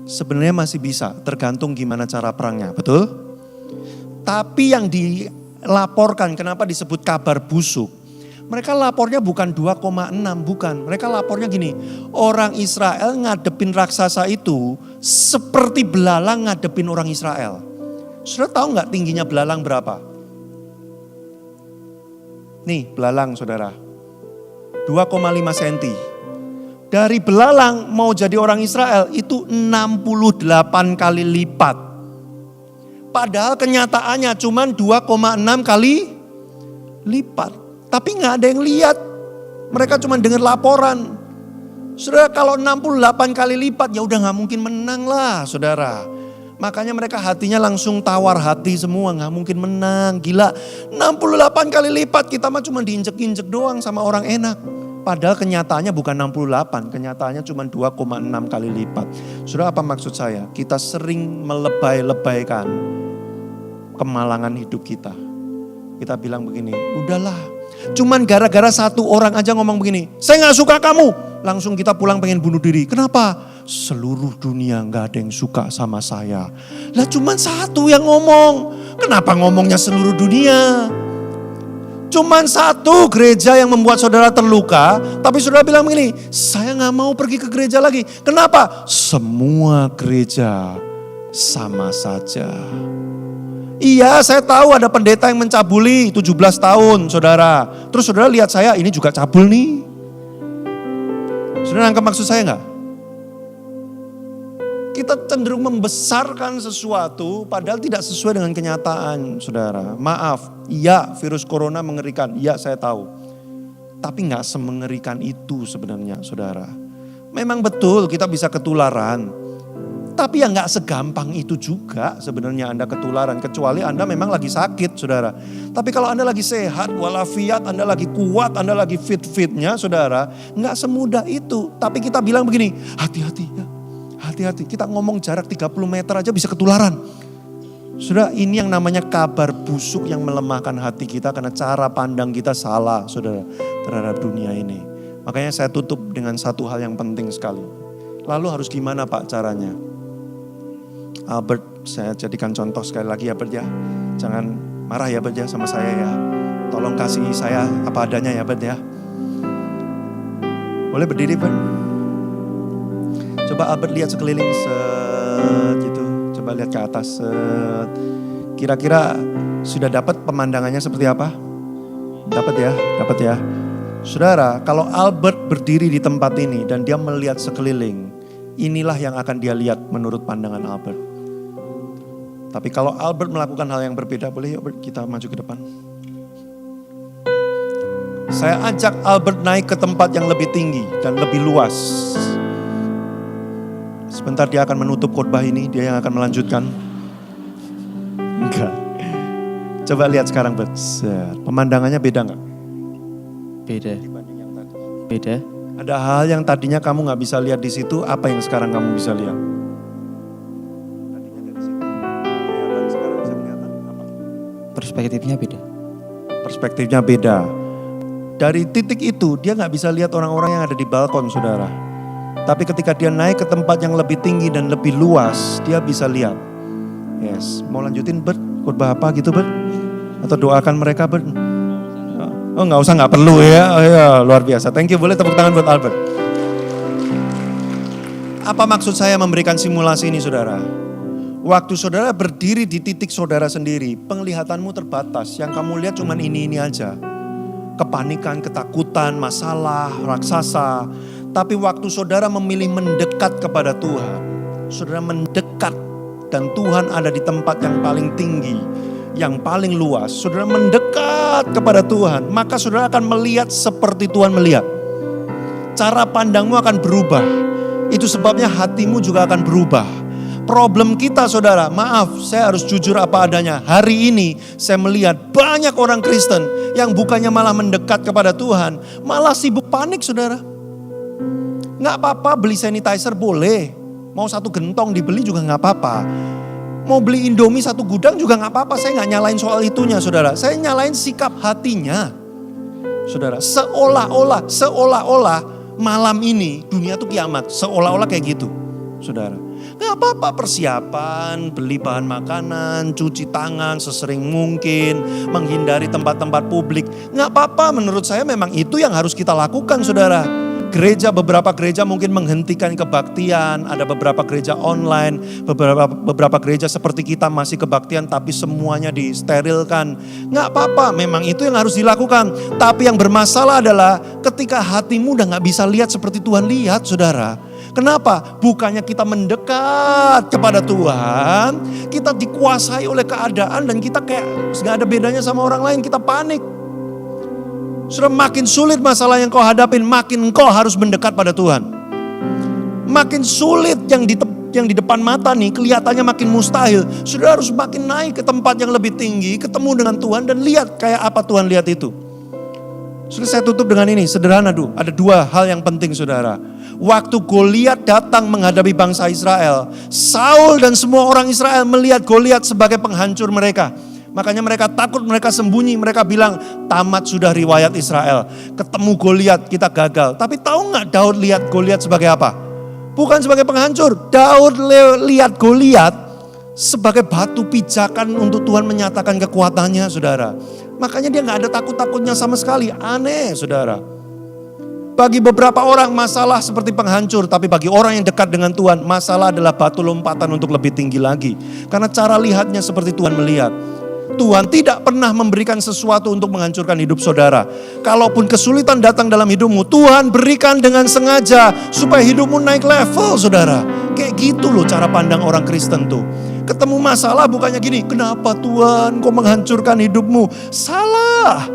Sebenarnya masih bisa, tergantung gimana cara perangnya, betul? Tapi yang dilaporkan, kenapa disebut kabar busuk? Mereka lapornya bukan 2,6, bukan. Mereka lapornya gini, orang Israel ngadepin raksasa itu seperti belalang ngadepin orang Israel. Saudara tahu gak tingginya belalang berapa? Nih belalang saudara, 2,5 cm. Dari belalang mau jadi orang Israel itu 68 kali lipat. Padahal kenyataannya cuma 2,6 kali lipat. Tapi gak ada yang lihat. Mereka cuma dengar laporan. Saudara kalau 68 kali lipat ya udah gak mungkin menang lah saudara. Makanya mereka hatinya langsung tawar hati semua. Gak mungkin menang, gila. 68 kali lipat kita mah cuma diinjek-injek doang sama orang enak. Padahal kenyataannya bukan 68. Kenyataannya cuma 2,6 kali lipat. Saudara apa maksud saya? Kita sering melebay-lebaykan kemalangan hidup kita. Kita bilang begini, udahlah. Cuman gara-gara satu orang aja ngomong begini, saya gak suka kamu. Langsung kita pulang pengen bunuh diri. Kenapa? Seluruh dunia gak ada yang suka sama saya. Lah cuman satu yang ngomong. Kenapa ngomongnya seluruh dunia? Cuman satu gereja yang membuat saudara terluka. Tapi saudara bilang begini, saya gak mau pergi ke gereja lagi. Kenapa? Semua gereja sama saja. Iya, saya tahu ada pendeta yang mencabuli 17 tahun, saudara. Terus saudara lihat saya, ini juga cabul nih. Saudara nangkep maksud saya enggak? Kita cenderung membesarkan sesuatu padahal tidak sesuai dengan kenyataan, saudara. Maaf, iya virus corona mengerikan, iya saya tahu. Tapi gak semengerikan itu sebenarnya saudara. Memang betul kita bisa ketularan. Tapi ya gak segampang itu juga sebenarnya Anda ketularan. Kecuali Anda memang lagi sakit saudara. Tapi kalau Anda lagi sehat, walafiat, Anda lagi kuat, Anda lagi fit-fitnya saudara. Gak semudah itu. Tapi kita bilang begini, hati-hati ya. Hati-hati, kita ngomong jarak 30 meter aja bisa ketularan. Saudara, ini yang namanya kabar busuk yang melemahkan hati kita karena cara pandang kita salah saudara terhadap dunia ini. Makanya saya tutup dengan satu hal yang penting sekali. Lalu harus gimana Pak caranya? Albert, saya jadikan contoh sekali lagi ya Albert ya. Jangan marah ya Albert ya sama saya ya. Tolong kasih saya apa adanya ya Albert ya. Boleh berdiri Albert? Coba Albert lihat sekeliling gitu. Coba lihat ke atas. Kira-kira sudah dapat pemandangannya seperti apa? Dapat ya. Saudara, kalau Albert berdiri di tempat ini dan dia melihat sekeliling, inilah yang akan dia lihat menurut pandangan Albert. Tapi kalau Albert melakukan hal yang berbeda, boleh Albert kita maju ke depan. Saya ajak Albert naik ke tempat yang lebih tinggi dan lebih luas. Sebentar dia akan menutup khotbah ini, dia yang akan melanjutkan. Enggak. Coba lihat sekarang, Bet. Pemandangannya beda enggak? Beda. Dibanding yang tadi. Beda. Ada hal yang tadinya kamu gak bisa lihat di situ, apa yang sekarang kamu bisa lihat? Tadinya dari situ. Kelihatan, sekarang bisa kelihatan apa? Perspektifnya beda. Perspektifnya beda. Dari titik itu dia gak bisa lihat orang-orang yang ada di balkon saudara. Tapi ketika dia naik ke tempat yang lebih tinggi dan lebih luas, dia bisa lihat. Yes, mau lanjutin Bert? Khotbah apa gitu Bert? Atau doakan mereka Bert? Oh gak usah, gak perlu ya. Oh ya, luar biasa. Thank you, boleh tepuk tangan buat Albert. Apa maksud saya memberikan simulasi ini saudara? Waktu saudara berdiri di titik saudara sendiri, penglihatanmu terbatas. Yang kamu lihat cuma ini aja. Kepanikan, ketakutan, masalah, raksasa. Tapi waktu saudara memilih mendekat kepada Tuhan, saudara mendekat dan Tuhan ada di tempat yang paling tinggi, yang paling luas. Saudara mendekat kepada Tuhan, maka saudara akan melihat seperti Tuhan melihat. Cara pandangmu akan berubah. Itu sebabnya hatimu juga akan berubah. Problem kita saudara, maaf saya harus jujur apa adanya. Hari ini saya melihat banyak orang Kristen yang bukannya malah mendekat kepada Tuhan, malah sibuk panik saudara. Gak apa-apa beli sanitizer boleh. Mau satu gentong dibeli juga gak apa-apa. Mau beli Indomie satu gudang juga gak apa-apa. Saya gak nyalain soal itunya saudara. Saya nyalain sikap hatinya. Saudara, seolah-olah malam ini dunia tuh kiamat. Seolah-olah kayak gitu saudara. Gak apa-apa persiapan, beli bahan makanan, cuci tangan sesering mungkin, menghindari tempat-tempat publik. Gak apa-apa, menurut saya memang itu yang harus kita lakukan saudara. Beberapa gereja mungkin menghentikan kebaktian, ada beberapa gereja online, beberapa gereja seperti kita masih kebaktian tapi semuanya disterilkan. Gak apa-apa, memang itu yang harus dilakukan. Tapi yang bermasalah adalah ketika hatimu udah gak bisa lihat seperti Tuhan lihat saudara. Kenapa? Bukannya kita mendekat kepada Tuhan, kita dikuasai oleh keadaan dan kita kayak gak ada bedanya sama orang lain, kita panik. Sudah makin sulit masalah yang kau hadapin, makin engkau harus mendekat pada Tuhan. Makin sulit yang di depan mata nih kelihatannya makin mustahil. Sudah harus makin naik ke tempat yang lebih tinggi, ketemu dengan Tuhan dan lihat kayak apa Tuhan lihat itu. Sudah saya tutup dengan ini, sederhana dulu. Ada dua hal yang penting saudara. Waktu Goliat datang menghadapi bangsa Israel, Saul dan semua orang Israel melihat Goliat sebagai penghancur mereka. Makanya mereka takut, mereka sembunyi, mereka bilang tamat sudah riwayat Israel. Ketemu Goliat kita gagal. Tapi tahu nggak Daud lihat Goliat sebagai apa? Bukan sebagai penghancur. Daud lihat Goliat sebagai batu pijakan untuk Tuhan menyatakan kekuatannya saudara. Makanya dia nggak ada takut-takutnya sama sekali. Aneh saudara. Bagi beberapa orang masalah seperti penghancur, tapi bagi orang yang dekat dengan Tuhan, masalah adalah batu lompatan untuk lebih tinggi lagi. Karena cara lihatnya seperti Tuhan melihat. Tuhan tidak pernah memberikan sesuatu untuk menghancurkan hidup saudara. Kalaupun kesulitan datang dalam hidupmu, Tuhan berikan dengan sengaja supaya hidupmu naik level saudara. Kayak gitu loh cara pandang orang Kristen tuh. Ketemu masalah bukannya gini, kenapa Tuhan kau menghancurkan hidupmu? Salah.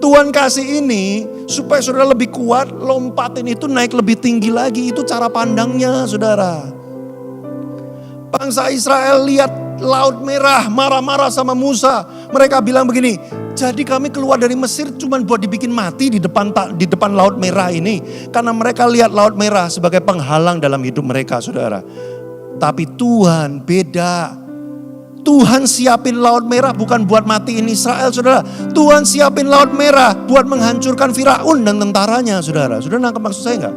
Tuhan kasih ini supaya saudara lebih kuat, lompatin itu naik lebih tinggi lagi. Itu cara pandangnya saudara. Bangsa Israel lihat Laut Merah, marah-marah sama Musa. Mereka bilang begini, jadi kami keluar dari Mesir cuma buat dibikin mati di depan Laut Merah ini. Karena mereka lihat Laut Merah sebagai penghalang dalam hidup mereka saudara. Tapi Tuhan beda. Tuhan siapin Laut Merah bukan buat matiin Israel saudara. Tuhan siapin Laut Merah buat menghancurkan Firaun dan tentaranya saudara. Saudara nangkep maksud saya enggak?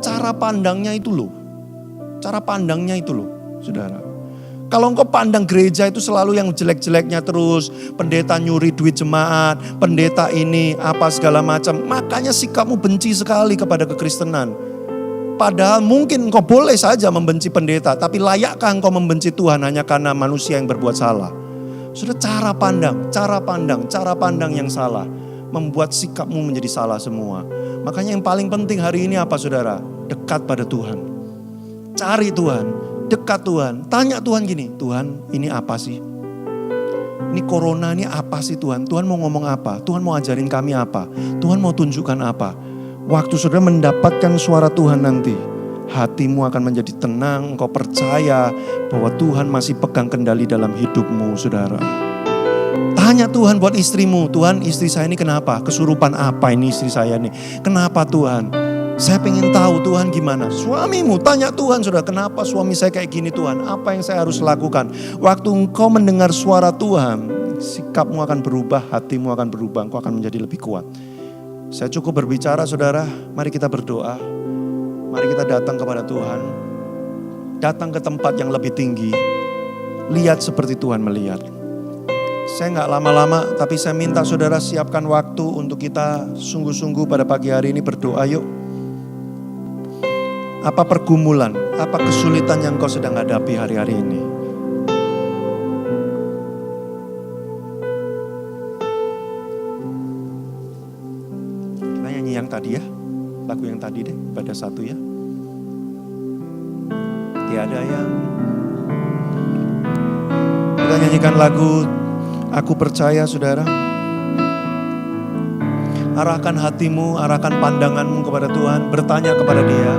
Cara pandangnya itu loh. Cara pandangnya itu loh saudara. Kalau engkau pandang gereja itu selalu yang jelek-jeleknya terus. Pendeta nyuri duit jemaat. Pendeta ini apa segala macam. Makanya sikapmu benci sekali kepada kekristenan. Padahal mungkin engkau boleh saja membenci pendeta. Tapi layakkah engkau membenci Tuhan hanya karena manusia yang berbuat salah? Sudah cara pandang yang salah. Membuat sikapmu menjadi salah semua. Makanya yang paling penting hari ini apa saudara? Dekat pada Tuhan. Cari Tuhan, dekat Tuhan. Tanya Tuhan gini, Tuhan ini apa sih? Ini corona ini apa sih Tuhan? Tuhan mau ngomong apa? Tuhan mau ajarin kami apa? Tuhan mau tunjukkan apa? Waktu saudara mendapatkan suara Tuhan nanti, hatimu akan menjadi tenang, engkau percaya bahwa Tuhan masih pegang kendali dalam hidupmu saudara. Tanya Tuhan buat istrimu, Tuhan istri saya ini kenapa? Kesurupan apa ini istri saya ini? Kenapa Tuhan? Saya pengen tahu Tuhan gimana. Suamimu tanya Tuhan saudara, kenapa suami saya kayak gini Tuhan? Apa yang saya harus lakukan? Waktu engkau mendengar suara Tuhan, sikapmu akan berubah, hatimu akan berubah, engkau akan menjadi lebih kuat. Saya cukup berbicara saudara, mari kita berdoa. Mari kita datang kepada Tuhan. Datang ke tempat yang lebih tinggi. Lihat seperti Tuhan melihat. Saya gak lama-lama, tapi saya minta saudara siapkan waktu untuk kita sungguh-sungguh pada pagi hari ini berdoa yuk. Apa pergumulan, apa kesulitan yang kau sedang hadapi hari-hari ini? Yang tadi ya, lagu yang tadi deh, pada satu ya. Tiada yang. Kita nyanyikan lagu Aku Percaya saudara. Arahkan hatimu, arahkan pandanganmu kepada Tuhan, bertanya kepada Dia.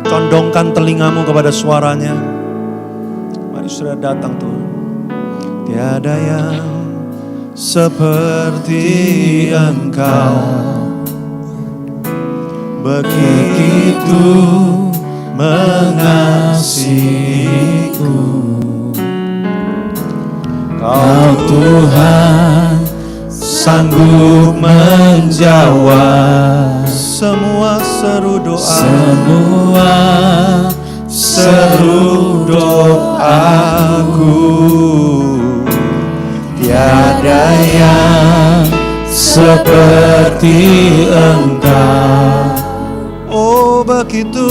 Condongkan telingamu kepada suaranya. Mari saudara datang Tuhan. Tiada yang seperti Engkau. Begitu mengasihiku, Kau Tuhan sanggup menjawab semua seru doa, doaku. Tiada yang seperti Engkau. Oh begitu